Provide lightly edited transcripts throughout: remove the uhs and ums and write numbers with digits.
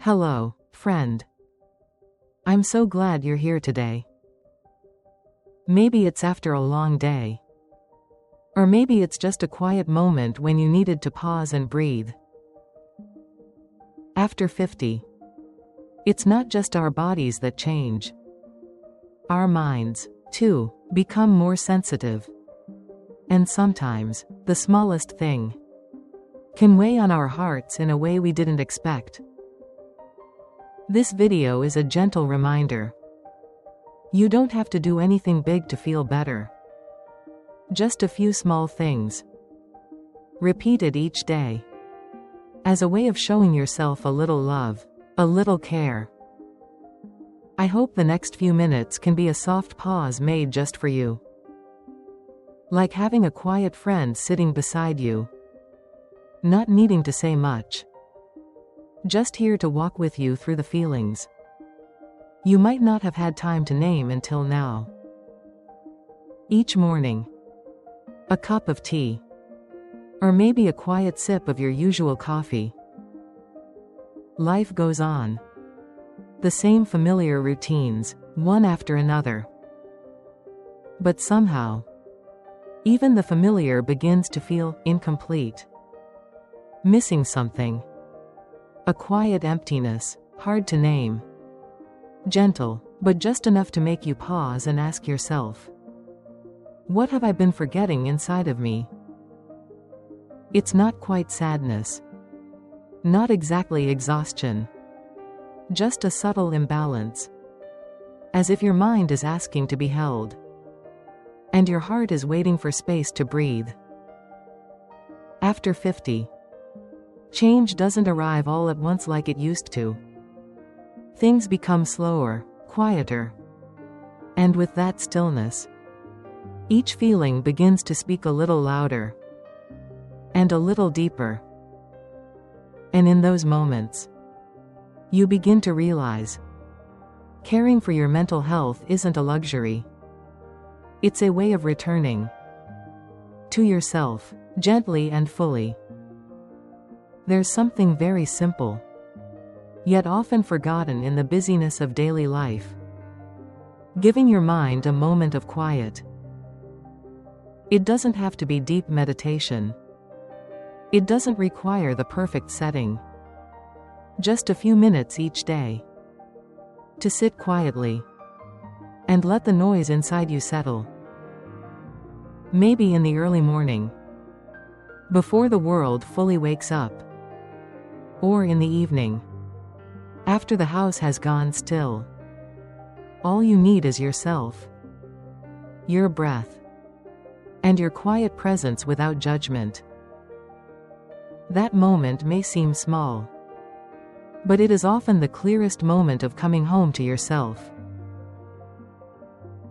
Hello, friend. I'm so glad you're here today. Maybe it's after a long day. Or maybe it's just a quiet moment when you needed to pause and breathe. After 50, it's not just our bodies that change. Our minds, too, become more sensitive. And sometimes, the smallest thing can weigh on our hearts in a way we didn't expect. This video is a gentle reminder. You don't have to do anything big to feel better. Just a few small things, repeated each day, as a way of showing yourself a little love, a little care. I hope the next few minutes can be a soft pause made just for you. Like having a quiet friend sitting beside you, not needing to say much, just here to walk with you through the feelings you might not have had time to name until now. Each morning, a cup of tea, or maybe a quiet sip of your usual coffee. Life goes on. The same familiar routines, one after another. But somehow, even the familiar begins to feel incomplete. Missing something. A quiet emptiness, hard to name. Gentle, but just enough to make you pause and ask yourself, what have I been forgetting inside of me? It's not quite sadness. Not exactly exhaustion. Just a subtle imbalance. As if your mind is asking to be held. And your heart is waiting for space to breathe. After 50, change doesn't arrive all at once like it used to. Things become slower, quieter. And with that stillness, each feeling begins to speak a little louder. And a little deeper. And in those moments, you begin to realize, caring for your mental health isn't a luxury. It's a way of returning to yourself, gently and fully. There's something very simple, yet often forgotten in the busyness of daily life. Giving your mind a moment of quiet. It doesn't have to be deep meditation. It doesn't require the perfect setting. Just a few minutes each day. To sit quietly and let the noise inside you settle. Maybe in the early morning, before the world fully wakes up. Or in the evening, after the house has gone still. All you need is yourself, your breath, and your quiet presence without judgment. That moment may seem small, but it is often the clearest moment of coming home to yourself.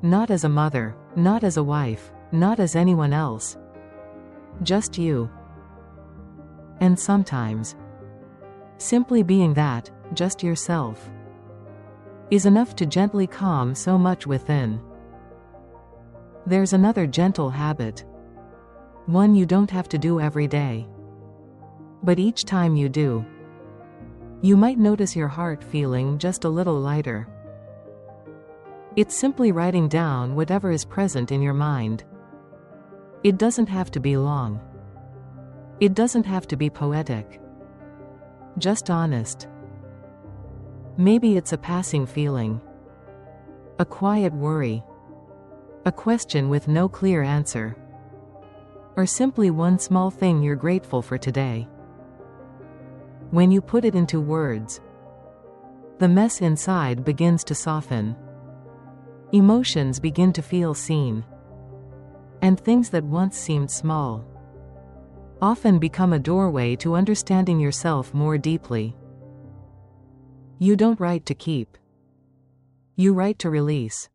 Not as a mother, not as a wife, not as anyone else. Just you. And sometimes, simply being that, just yourself, is enough to gently calm so much within. There's another gentle habit. One you don't have to do every day. But each time you do, you might notice your heart feeling just a little lighter. It's simply writing down whatever is present in your mind. It doesn't have to be long. It doesn't have to be poetic. Just honest. Maybe it's a passing feeling. A quiet worry. A question with no clear answer. Or simply one small thing you're grateful for today. When you put it into words, the mess inside begins to soften. Emotions begin to feel seen. And things that once seemed small often become a doorway to understanding yourself more deeply. You don't write to keep. You write to release.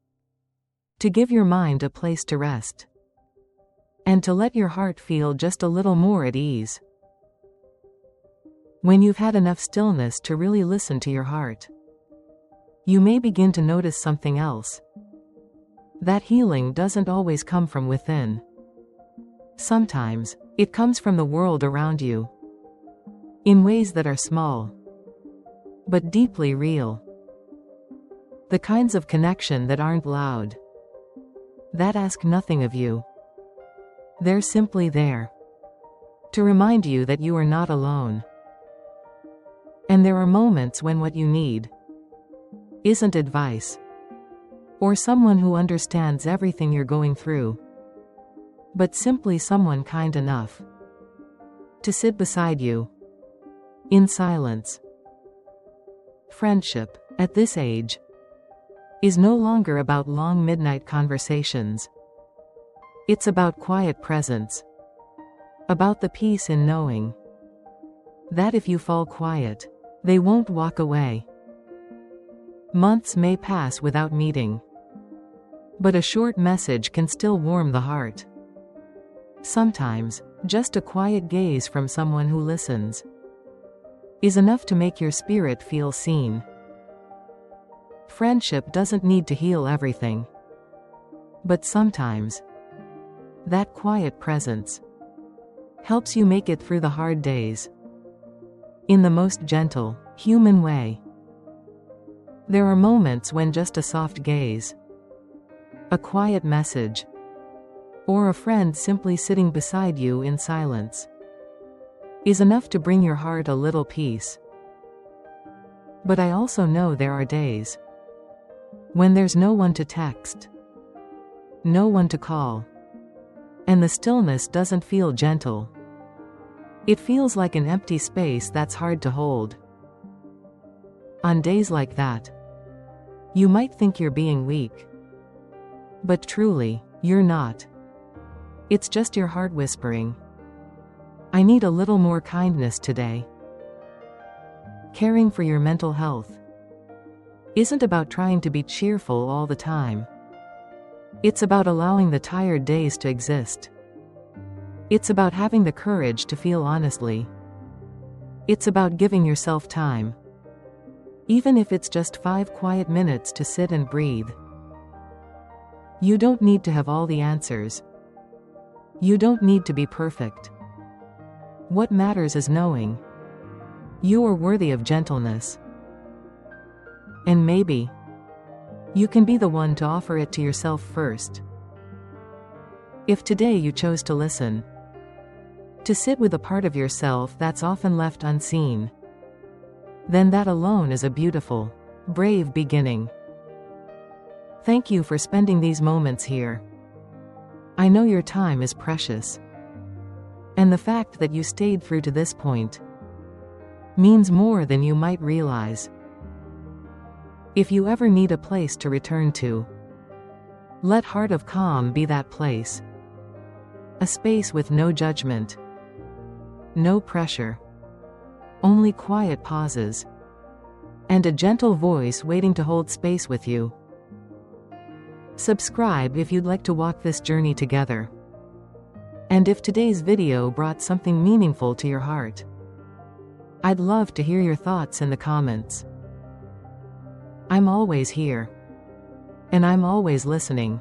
To give your mind a place to rest. And to let your heart feel just a little more at ease. When you've had enough stillness to really listen to your heart, you may begin to notice something else. That healing doesn't always come from within. Sometimes, it comes from the world around you. In ways that are small. but deeply real. The kinds of connection that aren't loud, that ask nothing of you. They're simply there to remind you that you are not alone. And there are moments when what you need isn't advice or someone who understands everything you're going through, but simply someone kind enough to sit beside you in silence. Friendship, at this age, is no longer about long midnight conversations. It's about quiet presence, about the peace in knowing that if you fall quiet, they won't walk away. Months may pass without meeting, but a short message can still warm the heart. Sometimes, just a quiet gaze from someone who listens is enough to make your spirit feel seen. Friendship doesn't need to heal everything, but sometimes that quiet presence helps you make it through the hard days in the most gentle, human way. There are moments when just a soft gaze, a quiet message, or a friend simply sitting beside you in silence is enough to bring your heart a little peace. But I also know there are days when there's no one to text, no one to call, and the stillness doesn't feel gentle. It feels like an empty space that's hard to hold. On days like that, you might think you're being weak, but truly, you're not. It's just your heart whispering, I need a little more kindness today. Caring for your mental health isn't about trying to be cheerful all the time. It's about allowing the tired days to exist. It's about having the courage to feel honestly. It's about giving yourself time, even if it's just 5 quiet minutes to sit and breathe. You don't need to have all the answers. You don't need to be perfect. What matters is knowing you are worthy of gentleness. And maybe you can be the one to offer it to yourself first. If today you chose to listen, to sit with a part of yourself that's often left unseen, then that alone is a beautiful, brave beginning. Thank you for spending these moments here. I know your time is precious, and the fact that you stayed through to this point means more than you might realize. If you ever need a place to return to, let Heart of Calm be that place. A space with no judgment, no pressure, only quiet pauses, and a gentle voice waiting to hold space with you. Subscribe if you'd like to walk this journey together. And if today's video brought something meaningful to your heart, I'd love to hear your thoughts in the comments. I'm always here, and I'm always listening.